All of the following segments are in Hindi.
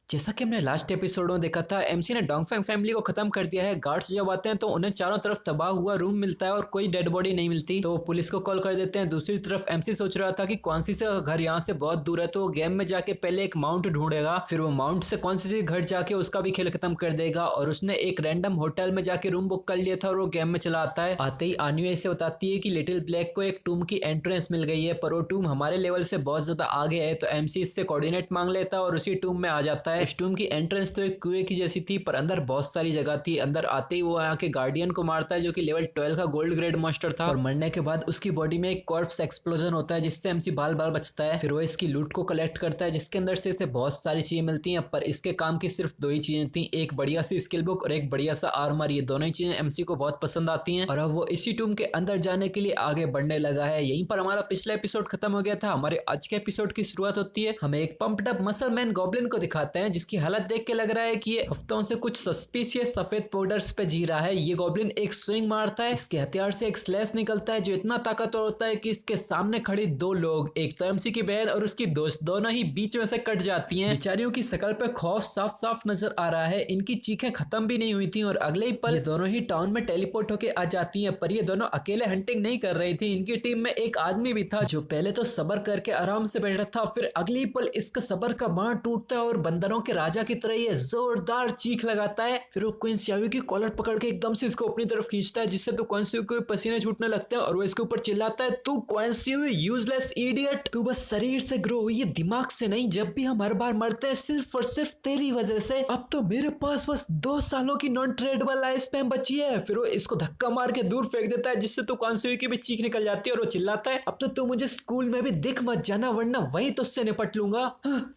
जैसा कि हमने लास्ट एपिसोड में देखा था, एमसी ने डोंगफेंग फैमिली को खत्म कर दिया है। गार्ड्स जब आते हैं तो उन्हें चारों तरफ तबाह हुआ रूम मिलता है और कोई डेड बॉडी नहीं मिलती, तो वो पुलिस को कॉल कर देते हैं। दूसरी तरफ एमसी सोच रहा था कि कौन सी से घर यहाँ से बहुत दूर है, तो वो गेम में जाके पहले एक माउंट ढूंढेगा, फिर वो माउंट से कौन सी घर जाके उसका भी खेल खत्म कर देगा। और उसने एक रैंडम होटल में जाके रूम बुक कर लिया था और वो गेम में चला आता है। आते ही आन्वी से बताती है कि लिटिल ब्लैक को एक टूम की एंट्रेंस मिल गई है, पर वो टूम हमारे लेवल से बहुत ज्यादा आगे है। तो एमसी इससे कोऑर्डिनेट मांग लेता है और उसी टूम में आ जाता है। इस टूम की एंट्रेंस तो एक कुएं की जैसी थी, पर अंदर बहुत सारी जगह थी। अंदर आते ही वो यहाँ के गार्डियन को मारता है, जो कि लेवल 12 का गोल्ड ग्रेड मॉन्स्टर था। और मरने के बाद उसकी बॉडी में एक कॉर्प्स एक्सप्लोजन होता है, जिससे एमसी बाल बाल बचता है। फिर वो इसकी लूट को कलेक्ट करता है, जिसके अंदर से इसे बहुत सारी चीजें मिलती हैं, पर इसके काम की सिर्फ दो ही चीजें थी, एक बढ़िया सी स्किल बुक और एक बढ़िया सा आर्मर। ये दोनों ही चीजें एमसी को बहुत पसंद आती हैं और अब वो इसी टूम के अंदर जाने के लिए आगे बढ़ने लगा है। यहीं पर हमारा पिछला एपिसोड खत्म हो गया था। हमारे आज के एपिसोड की शुरुआत होती है, हमें एक pumped up muscle man goblin को दिखाते हैं, जिसकी हालत देख के लग रहा है कि ये हफ्तों से कुछ सस्पिशियस सफेद पाउडर्स पे जी रहा है। ये गॉब्लिन एक स्विंग मारता है, इसके हथियार से एक स्लैश निकलता है जो इतना ताकतवर होता है कि इसके सामने खड़ी दो लोग, एक तो एमसी की बहन और उसकी दोस्त, दोनों ही बीच में से कट जाती हैं। बेचारियों की शक्ल पे खौफ साफ साफ नजर आ रहा है। इनकी चीखें खत्म भी नहीं हुई थी और अगले ही पल ये दोनों ही टाउन में टेलीपोर्ट होके आ जाती हैं। पर ये दोनों अकेले हंटिंग नहीं कर रही थी, इनकी टीम में एक आदमी भी था जो पहले तो सबर करके आराम से बैठा था, फिर अगले ही पल इसका सबर का बांध टूटता है और बंदरों के राजा की तरह ये जोरदार चीख लगाता है। फिर वो क्वीन शावी की कॉलर पकड़ के एकदम से इसको अपनी तरफ खींचता है, जिससे तो क्वीन शावी को पसीने छूटने लगते हैं और वो इसके ऊपर चिल्लाता है, तू क्वीन शावी यूजलेस इडियट, तू बस शरीर से ग्रो हुई है, दिमाग से नहीं। जब भी हम हर बार मरते हैं सिर्फ और सिर्फ तेरी वजह से। अब तो मेरे पास बस 2 सालों की नॉन ट्रेडेबल लाइफ स्पैन बची है। फिर वो इसको धक्का मार के दूर फेंक देता है, जिससे तो क्वीन शावी की भी चीख निकल जाती है और वो चिल्लाता है, अब तो तू मुझे स्कूल में भी दिख मत जाना, वरना वहीं तुझसे निपट लूंगा।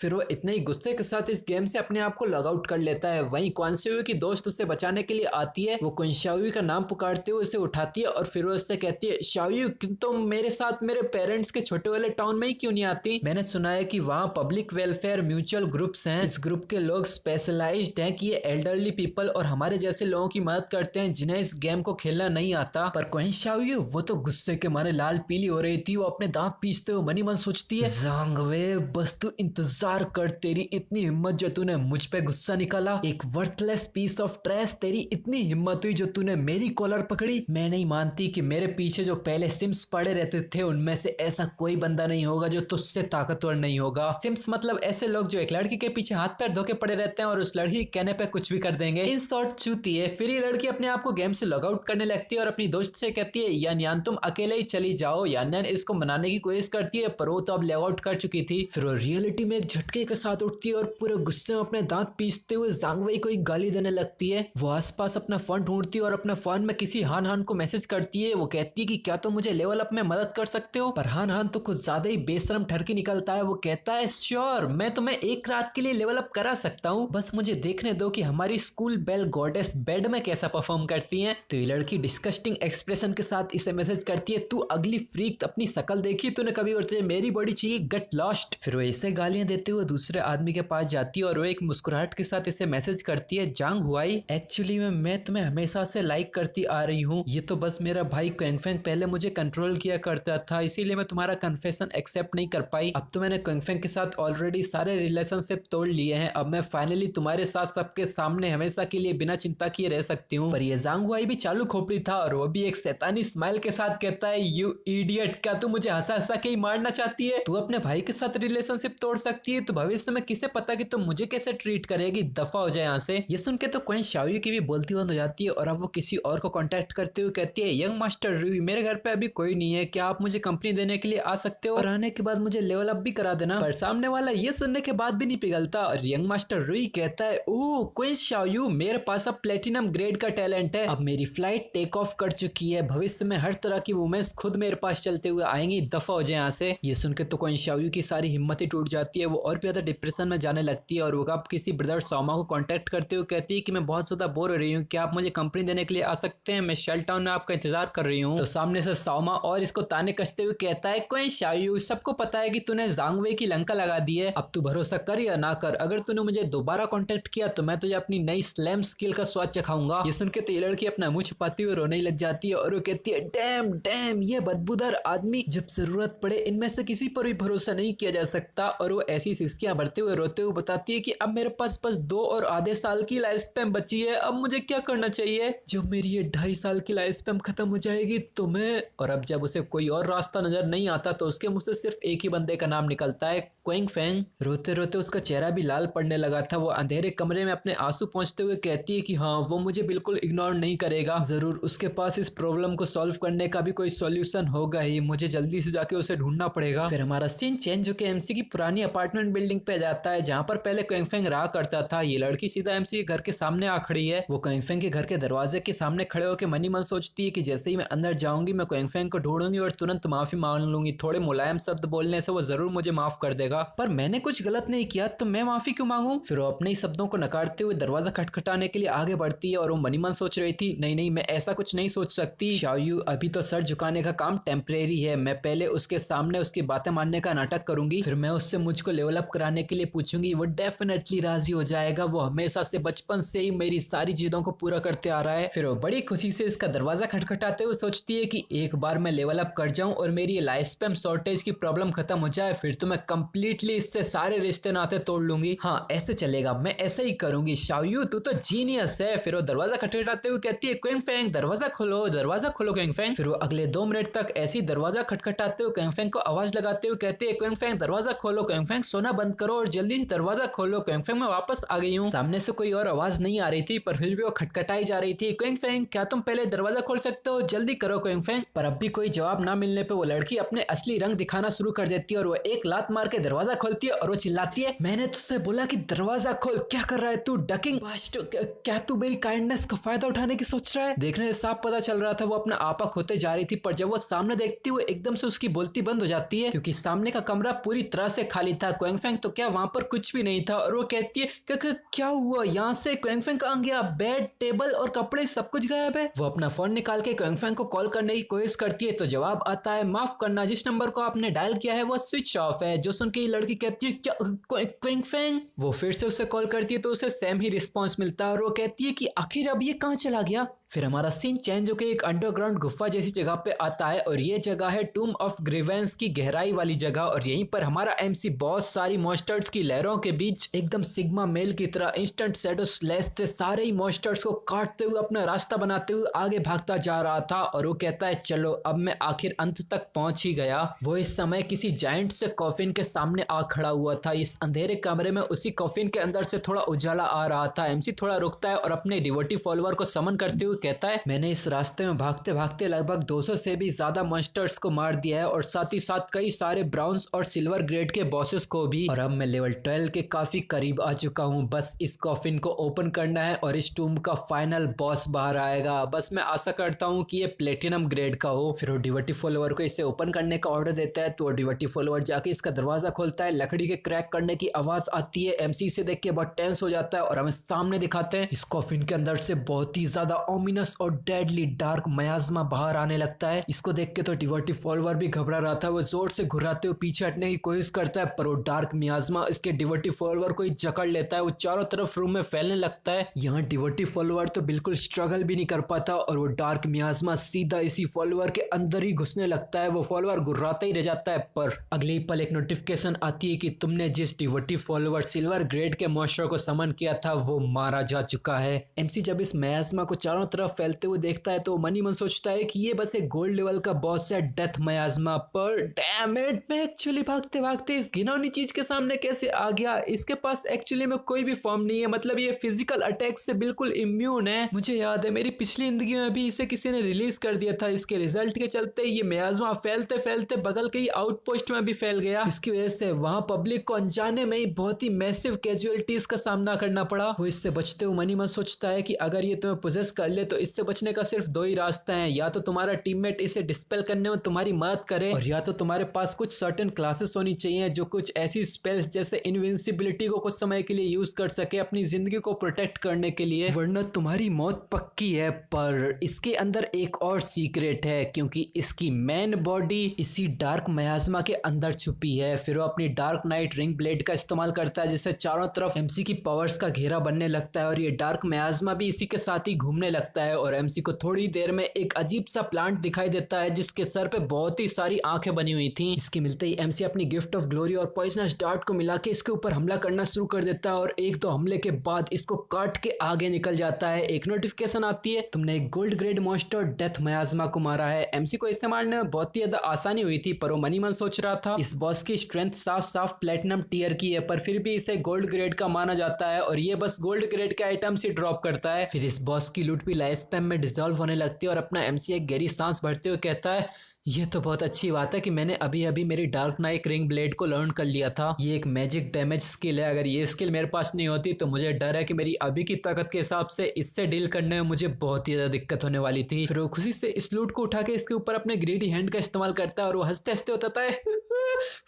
फिर वो इतने ही गुस्से के साथ इस गेम से अपने आप को लॉग आउट कर लेता है। वहीं क्वीन शावी की दोस्त उसे बचाने के लिए आती है। वो क्वीन शावी का नाम पुकारते हुए उसे उठाती है और फिर वो उससे कहती है, शावी तुम मेरे साथ मेरे पेरेंट्स के छोटे वाले टाउन में ही क्यों नहीं आती? मैंने सुना है कि वहाँ पब्लिक वेलफेयर म्यूचुअल ग्रुप्स हैं। इस ग्रुप के लोग स्पेशलाइज्ड हैं कि ये एल्डरली पीपल और हमारे जैसे लोगों की मदद करते हैं जिन्हें इस गेम को खेलना नहीं आता। पर क्वीन शावी वो तो गुस्से के मारे लाल पीली हो रही थी। वो अपने दांत पीसते हुए मनी मन सोचती है, ज़ांग वे बस तू इंतजार कर, तेरी इतनी हिम्मत जो तूने मुझ पे गुस्सा निकाला, एक वर्थलेस पीस ऑफ ट्रैश, तेरी इतनी हिम्मत हुई जो तूने मेरी कॉलर पकड़ी। मैं नहीं मानती कि मेरे पीछे जो पहले सिम्स पड़े रहते थे उनमें से ऐसा कोई बंदा नहीं होगा जो तुझसे ताकतवर नहीं होगा। सिम्स मतलब ऐसे लोग जो एक लड़की के पीछे हाथ पैर धोके पड़े रहते हैं और उस लड़की के कहने पे कुछ भी कर देंगे। इन शॉर्ट चूती है। फिर ये लड़की अपने आप को गेम से लॉग आउट करने लगती है और अपनी दोस्त से कहती है, यान तुम अकेले ही चली जाओ। यान इसको मनाने की कोशिश करती है, पर वो तो अब लॉग आउट कर चुकी थी। फिर वो रियलिटी में एक झटके के साथ उठती है और पूरे गुस्से में अपने दांत पीसते हुए ज़ांग वेई को गाली देने लगती है। वो आसपास अपना फोन ढूंढती है और अपने फोन में किसी हान को मैसेज करती है। वो कहती है कि क्या तुम मुझे लेवल अप में मदद कर सकते हो? पर हान तो कुछ ज्यादा ही बेशरम ठरकी निकलता है। वो कहता है, श्योर, मैं तुम्हें एक रात के लिए लेवल अप करा सकता हूँ, बस मुझे देखने दो कि हमारी स्कूल बेल गॉडेस बेड में कैसा परफॉर्म करती है। तो ये लड़की डिस्कस्टिंग एक्सप्रेशन के साथ इसे मैसेज करती है, तू अगली फ्रीक, अपनी शकल देखी तूने कभी? और तुझे मेरी बॉडी चाहिए, गेट लॉस्ट। फिर वो इसे गालियां देते हुए दूसरे आदमी के पास जाती है और वो एक मुस्कुराहट के साथ इसे मैसेज करती है, जांग हुआई, एक्चुअली मैं तुम्हें हमेशा से लाइक करती आ रही हूँ। ये तो बस मेरा भाई क्वेंगफेंग पहले मुझे कंट्रोल किया करता था, इसीलिए मैं तुम्हारा कन्फेशन एक्सेप्ट नहीं कर पाई। अब तो मैंने क्वेंगफेंग के साथ ऑलरेडी सारे रिलेशनशिप तोड़ लिए हैं। अब मैं फाइनली तुम्हारे साथ सबके सामने हमेशा के लिए बिना चिंता किए रह सकती हूँ। पर ये ज़ांग हुआई भी चालू खोपड़ी था और वो भी एक शैतानी स्माइल के साथ कहता है, यू इडियट, क्या तू मुझे हंसा हंसा के ही मारना चाहती है? तू अपने भाई के साथ रिलेशनशिप तोड़ सकती है तो भविष्य में किसे पता कि तुम मुझे कैसे ट्रीट करेगी, दफा हो जाए यहाँ से। ये सुन के तो क्वीन शावी की भी बोलती बंद हो जाती है और अब वो किसी और को कांटेक्ट करते हुए कहती है, यंग मास्टर रूई, मेरे घर पे अभी कोई नहीं है, क्या आप मुझे कंपनी देने के लिए आ सकते हो और आने के बाद मुझे लेवल अप भी करा देना? पर सामने वाला ये सुनने के बाद भी नहीं पिघलता और यंग मास्टर रूई कहता है, ओह क्वीन शावी, मेरे पास अब प्लेटिनम ग्रेड का टैलेंट है, अब मेरी फ्लाइट टेक ऑफ कर चुकी है, भविष्य में हर तरह की वुमेन्स खुद मेरे पास चलते हुए आएंगी, दफा हो जाए यहाँ से। ये सुन के तो क्वीन शावी की सारी हिम्मत ही टूट जाती है। वो और भी ज्यादा डिप्रेशन में जाने लगती है और वो अब किसी ब्रदर सौमा को कांटेक्ट करते हुए कहती है कि मैं बहुत ज्यादा बोर हो रही हूँ, क्या आप मुझे कंपनी देने के लिए आ सकते हैं? मैं शेल टाउन में आपका इंतजार कर रही हूँ। तो सामने से सौमा और इसको ताने कसते हुए कहता है, क्वीन शावी, सबको पता है कि तूने ज़ांग वेई की लंका लगा दी है, अब तू भरोसा कर या ना कर, अगर तूने मुझे दोबारा कांटेक्ट किया तो मैं तुझे अपनी नई स्लैम स्किल का स्वाद चखाऊंगा। ये सुन के तो ये लड़की अपना मुंह छुपाती हुए रोने लग जाती है और वो कहती है, डैम डैम, ये बदबूदार आदमी, जब जरूरत पड़े इनमें से किसी पर भी भरोसा नहीं किया जा सकता। और वो ऐसी सिसकियां भरते हुए रोते हुए बताती आती है कि अब मेरे पास बस 2 और आधे साल की लाइफ स्पैन बची है, अब मुझे क्या करना चाहिए। जब मेरी ये 2.5 साल की लाइफ स्पैन खत्म हो जाएगी तो मैं, और अब जब उसे कोई और रास्ता नजर नहीं आता तो उसके मुंह से सिर्फ एक ही बंदे का नाम निकलता है, क्विंग फैंग। रोते रोते उसका चेहरा भी लाल पड़ने लगा था। वो अंधेरे कमरे में अपने आंसू पोंछते हुए कहती है कि हाँ, वो मुझे बिल्कुल इग्नोर नहीं करेगा, जरूर उसके पास इस प्रॉब्लम को सॉल्व करने का भी कोई सॉल्यूशन होगा ही, मुझे जल्दी से जाके उसे ढूंढना पड़ेगा। फिर हमारा सीन चेंज होकर एमसी की पुरानी अपार्टमेंट बिल्डिंग पे जाता है जहाँ पर पहले क्विंग फैंग रहा करता था। ये लड़की सीधा एमसी के घर के सामने आ खड़ी है। वो क्विंग फैंग के घर के दरवाजे के सामने खड़े होकर मनी मन सोचती है कि जैसे ही मैं अंदर जाऊंगी मैं क्विंग फैंग को ढूंढूंगी और तुरंत माफी मांग लूंगी, थोड़े मुलायम शब्द बोलने से वो जरूर मुझे माफ कर देगा, पर मैंने कुछ गलत नहीं किया तो मैं माफी क्यों मांगू। फिर वो अपने ही शब्दों को नकारते हुए दरवाजा खटखटाने के लिए आगे बढ़ती है और वो मनी मन सोच रही थी, नहीं नहीं, मैं ऐसा कुछ नहीं सोच सकती शाओयू, अभी तो सर झुकाने का काम टेम्परेरी है, मैं पहले उसके सामने उसकी बातें मानने का नाटक करूंगी, फिर मैं उससे मुझको लेवल अप कराने के लिए पूछूंगी, वो डेफिनेटली राजी हो जाएगा, वो हमेशा से बचपन से ही मेरी सारी चीजों को पूरा करते आ रहा है। फिर वो बड़ी खुशी से इसका दरवाजा खटखटाते हुए सोचती है कि एक बार मैं लेवल अप कर जाऊं और मेरी लाइफ स्पैन शॉर्टेज की प्रॉब्लम खत्म हो जाए, फिर तो मैं कंप्लीटली इससे सारे रिश्ते नाते तोड़ लूंगी। हाँ, ऐसे चलेगा, मैं ऐसे ही करूंगी, शाओयू तू तो जीनियस है। फिर वो दरवाजा खटखटाते हुए कहती है, क्विंग फैंग दरवाजा खोलो, दरवाजा खोलो क्विंग फैंग। फिर वो अगले 2 मिनट तक ऐसी दरवाजा खटखटाते हुए क्विंग फैंग को आवाज लगाते हुए कहती है, क्विंग फैंग दरवाजा खोलो, क्विंग फैंग सोना बंद करो और जल्दी से दरवाजा खोलो, क्विंग फैंग मैं वापस आ गई हूँ। सामने से कोई और आवाज नहीं आ रही थी पर फिर भी वो खटखटाई जा रही थी, क्विंग फैंग क्या तुम पहले दरवाजा खोल सकते हो, जल्दी करो क्विंग फैंग। पर अब भी कोई जवाब ना मिलने पे वो लड़की अपने असली रंग दिखाना शुरू कर देती है और वो एक लात मार के दरवाजा खोलती है और वो चिल्लाती है, मैंने तुझसे बोला कि दरवाजा खोल, क्या कर रहा है तू डकिंग बास्ट, क्या तू मेरी काइंडनेस का फायदा उठाने की सोच रहा है। देखने से साफ पता चल रहा था वो अपना आपा खोते जा रही थी, पर जब वो सामने देखती हुई एकदम से उसकी बोलती बंद हो जाती है क्योंकि सामने का कमरा पूरी तरह से खाली था। क्विंग फैंग तो क्या वहां पर कुछ भी नहीं था और वो कहती है क्या हुआ यहाँ से, क्विंग फैंग कहाँ गया, बेड टेबल और कपड़े सब कुछ गायब है। वो अपना फोन निकाल के क्विंग फैंग को कॉल करने की कोशिश करती है तो जवाब आता है, माफ करना जिस नंबर को आपने डायल किया है वो स्विच ऑफ है। जो सुन के ये लड़की कहती है, क्या क्विंग फैंग। वो फिर से उसे कॉल करती है तो उसे सेम ही रिस्पॉन्स मिलता है और वो कहती है कि आखिर अब ये कहाँ चला गया। फिर हमारा सीन चेंज होकर एक अंडरग्राउंड गुफा जैसी जगह पे आता है और ये जगह है टूम ऑफ ग्रीवेंस की गहराई वाली जगह और यहीं पर हमारा एमसी बहुत सारी मॉन्स्टर्स की लहरों के बीच एकदम सिग्मा मेल की तरह इंस्टेंट शैडो स्लैश से सारे ही मॉन्स्टर्स को काटते हुए अपना रास्ता बनाते हुए आगे भागता जा रहा था और वो कहता है, चलो अब मैं आखिर अंत तक पहुंच ही गया। वो इस समय किसी जायंट से कॉफिन के सामने आ खड़ा हुआ था। इस अंधेरे कमरे में उसी कॉफिन के अंदर से थोड़ा उजाला आ रहा था। एमसी थोड़ा रुकता है और अपने डिवोटी फॉलोअर को समन करते हुए कहता है, मैंने इस रास्ते में भागते भागते लगभग 200 से भी ज्यादा मॉन्स्टर्स को मार दिया है और साथ ही साथ कई सारे ब्राउन्स और सिल्वर ग्रेड के बॉसेस को भी, और अब मैं लेवल 12 के काफी करीब आ चुका हूँ। बस इस कॉफिन को ओपन करना है और इस टूम का फाइनल बॉस बाहर आएगा। बस मैं आशा करता हूँ कि ये प्लेटिनम ग्रेड का हो। फिर वो डिवोटी फॉलोअर को इसे ओपन करने का ऑर्डर देता है तो वो डिवोटी फॉलोअर जाके इसका दरवाजा खोलता है। लकड़ी के क्रैक करने की आवाज आती है। एमसी से देख के बहुत टेंस हो जाता है और हमें सामने दिखाते हैं इस कॉफिन के अंदर से बहुत ही ज्यादा ओमिनस और डेडली डार्क मयाजमा बाहर आने लगता है। इसको देख के तो डिवोटी फॉलोअर भी घबरा रहा था। वो जोर से घुराते हुए पीछे हटने की कोशिश करता है पर वो डार्क मियाजमा इसके डिवोटी फॉलोअर को ही जकड़ लेता है। वो चारों तरफ रूम में फैलने लगता है। यहाँ डिवोटी फॉलोअर तो बिल्कुल स्ट्रगल भी नहीं कर पाता और वो डार्क मियाजमा सीधा इसी फॉलोअर के अंदर ही घुसने लगता है। वो फॉलोअर घुर्राता ही रह जाता है पर अगले ही पल एक नोटिफिकेशन आती है कि तुमने जिस डिवोटी फॉलोअर सिल्वर ग्रेड के मॉन्स्टर को समन किया था वो मारा जा चुका है। एमसी जब इस मयाजमा को चारों तरफ फैलते हुए देखता है तो मनी मन सोचता है कि ये बस एक गोल्ड लेवल का बॉस है डेथ मयाजमा, पर डैम इट, मैं एक्चुअली भागते भागते इस घिनौनी चीज के सामने कैसे आ गया। इसके पास एक्चुअली में कोई भी फॉर्म नहीं है, मतलब ये फिजिकल अटैक से बिल्कुल इम्यून है। मुझे याद है मेरी पिछली जिंदगी में भी इसे किसी ने रिलीज कर दिया था। इसके रिजल्ट के चलते ये मयाजमा फैलते फैलते बगल के ही आउटपोस्ट में भी फैल गया। इसकी वजह से वहां पब्लिक को अनजाने में ही बहुत ही मैसिव कैजुअलिटीज का सामना करना पड़ा। वो इससे बचते हुए मनी मन सोचता है कि अगर ये तुम्हें पोजेस कर ले तो इससे बचने का सिर्फ 2 ही रास्ते हैं, या तो तुम्हारा टीममेट इसे डिस्पेल करने में तुम्हारी मदद करे और या तो तुम्हारे पास कुछ सर्टेन क्लासेस होनी चाहिए जो कुछ ऐसी स्पेल्स जैसे इनविंसिबिलिटी को कुछ समय के लिए यूज कर सके अपनी जिंदगी को प्रोटेक्ट करने के लिए, वरना तुम्हारी मौत पक्की है। पर इसके अंदर एक और सीक्रेट है क्योंकि इसकी मेन बॉडी इसी डार्क मयाजमा के अंदर छुपी है। फिर वो अपनी डार्क नाइट रिंग ब्लेड का इस्तेमाल करता है जिससे चारों तरफ एमसी की पावर्स का घेरा बनने लगता है और ये डार्क मयाजमा भी इसी के साथ ही घूमने लगता देखता है और एमसी को थोड़ी देर में एक अजीब सा प्लांट दिखाई देता है जिसके सर पे बहुत ही सारी आंखें बनी हुई थी। इसके मिलते ही एमसी अपनी गिफ्ट ऑफ ग्लोरी और पॉइजनस डार्ट को मिला के इसके ऊपर हमला करना शुरू कर देता है और एक दो हमले के बाद इसको काट के आगे निकल जाता है। एक नोटिफिकेशन आती है, तुमने एक गोल्ड ग्रेड मॉन्स्टर डेथ मयाजमा को मारा है। एमसी को इसे मारने में बहुत ही ज्यादा आसानी हुई थी, पर वो मनी मन सोच रहा था इस बॉस की स्ट्रेंथ साफ साफ प्लेटिनम टीयर की है, पर फिर भी इसे गोल्ड ग्रेड का माना जाता है और ये बस गोल्ड ग्रेड के आइटम्स ही ड्रॉप करता है। फिर इस बॉस की लूट भी लाइफ स्पैम में डिसॉल्व होने लगती है और अपना एमसी एक गहरी सांस भरते हुए कहता है, ये तो बहुत अच्छी बात है कि मैंने अभी अभी मेरी डार्क नाइट रिंग ब्लेड को लर्न कर लिया था। ये एक मैजिक डैमेज स्किल है, अगर ये स्किल मेरे पास नहीं होती तो मुझे डर है कि मेरी अभी की ताकत के हिसाब से इससे डील करने में मुझे बहुत ही ज्यादा दिक्कत होने वाली थी। फिर वो खुशी से इस लूट को उठा के इसके ऊपर अपने ग्रेडी हैंड का इस्तेमाल करता है और वो हंसते हंसते बताता है,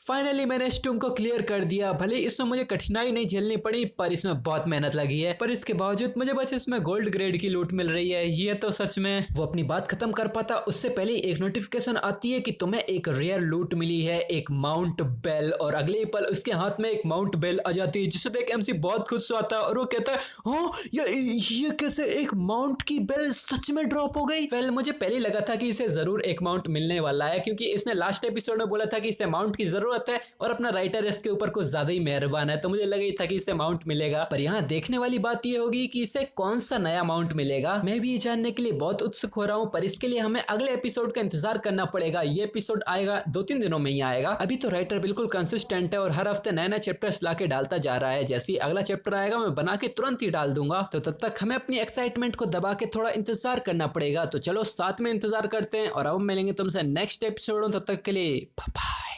फाइनली मैंने इस टूम को क्लियर कर दिया। भले इसमें मुझे कठिनाई नहीं झेलनी पड़ी, पर इसमें बहुत मेहनत लगी है, पर इसके बावजूद मुझे बस इसमें गोल्ड ग्रेड की लूट मिल रही है। ये तो सच में। वो अपनी बात खत्म कर पाता उससे पहले एक नोटिफिकेशन आती है कि तुम्हें एक रेयर लूट मिली है, एक माउंट बेल, और अगले ही पल उसके हाथ में एक माउंट बेल आ जाती है जिसे देख एमसी बहुत खुश होता है और वो कहता है, हाँ ये कैसे एक माउंट की बेल सच में ड्रॉप हो गई। वेल मुझे पहले लगा था कि इसे जरूर एक माउंट मिलने वाला है, क्योंकि इसने लास्ट एपिसोड में बोला था कि इसे माउंट की जरूरत है और अपना राइटर इसके ऊपर कुछ ज्यादा ही मेहरबान है, तो मुझे लगा ही था कि इसे माउंट मिलेगा। पर यहाँ देखने वाली बात ये होगी कि इसे कौन सा नया माउंट मिलेगा। मैं भी ये जानने के लिए बहुत उत्सुक हो रहा हूँ, पर इसके लिए हमें अगले एपिसोड का इंतजार करना पड़ेगा। ये एपिसोड आएगा 2-3 दिनों में ही आएगा। अभी तो राइटर बिल्कुल कंसिस्टेंट है और हर हफ्ते नए नए चैप्टर्स लाके डालता जा रहा है। जैसे ही अगला चैप्टर आएगा मैं बना के तुरंत ही डाल दूंगा, तो तब तक हमें अपनी एक्साइटमेंट को दबा के थोड़ा इंतजार करना पड़ेगा। तो चलो साथ में इंतजार करते हैं और अब मिलेंगे तुमसे नेक्स्ट एपिसोड। तब तक के लिए बाय बाय।